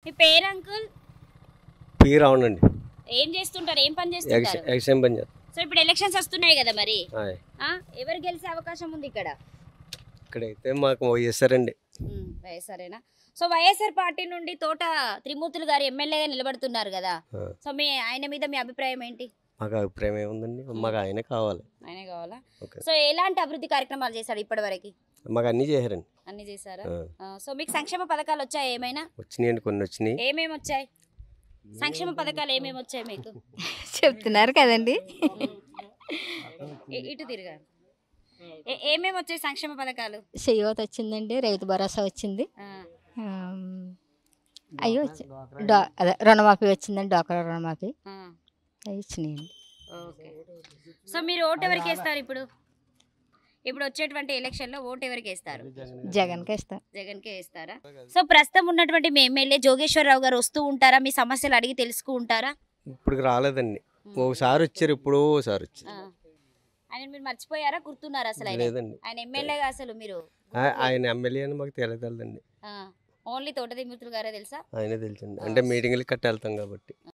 మీ పేరు uncle? P రావణండి. ఏం చేస్తుంటారు? ఏం పని చేస్తుంటారు? ఎక్స్ఎం పని చేస్తాను. సో ఇప్పుడు ఎలక్షన్స్ వస్తున్నాయి కదా, మరి ఆయ్. ఎవరు గెలిచే అవకాశం ఉంది ఇక్కడ? ఇక్కడైతే మాకు వైఎస్ఆర్ వైఎస్ఆర్ఏనా? సో వైఎస్ఆర్ పార్టీ నుండి తోట త్రిమూర్తులు గారు ఎమ్మెల్యేగా నిలబడుతున్నారు కదా, సో ఆయన మీద మీ అభిప్రాయం ఏంటి? మాకు అభిప్రాయం ఏముందండి, మాకు ఆయనే కావాలి. ఆయనే కావాలా? ఓకే. సో ఎలాంటి అభివృద్ధి కార్యక్రమాలు చేశాడు ఇప్పటి వరకు? మాకు అన్నీ చేశారండి. అన్ని చేశారా? సో మీకు సంక్షేమ పథకాలు వచ్చాయి ఏమైనా? వచ్చినాయండి, కొన్ని వచ్చినాయి. ఏమేమి వచ్చాయి సంక్షేమ పథకాలు? ఏమేమి వచ్చాయి మీకు? చెప్తున్నారు కదండి. ఇటు తిరగా. ఏమేమి వచ్చాయి సంక్షేమ పథకాలు? చెయ్యోత వచ్చిందండి, రైతు భరోసా వచ్చింది, అయ్యో అదే రుణమాఫీ వచ్చిందండి, డోక్రా రుణమాఫీ అవి వచ్చినాయండి. ఓకే. సో మీరు ఓటు ఎవరికి వేస్తారు ఇప్పుడు? ఇప్పుడు వచ్చేటువంటి ఎలక్షన్లో ఓటు ఎవరికి వేస్తారు? జగన్కి ఇస్తాం. జగన్కే వేస్తారా? సో ప్రస్తుతం ఉన్నటువంటి మీ ఎమ్మెల్యే జోగేశ్వరరావు గారు వస్తూ ఉంటారా? మీ సమస్యలు అడిగి తెలుసుకుంటారా? ఇప్పుడు రాలేదండి, ఒకసారి వచ్చారు, ఇప్పుడు ఒకసారి వచ్చారు. ఆయన మీరు మర్చిపోయారా? గుర్తున్నారా అసలు? లేదండి, ఆయన ఎమ్మెల్యేగా అసలు మీరు? ఆయన ఎమ్మెల్యే అని మాకు తెలియదండి. ఓన్లీ తోట త్రిమూర్తులు గారే తెలుసా? ఆయనే తెలుసండి, అంటే మీటింగ్లకి కట్ట వెళ్తాం కాబట్టి.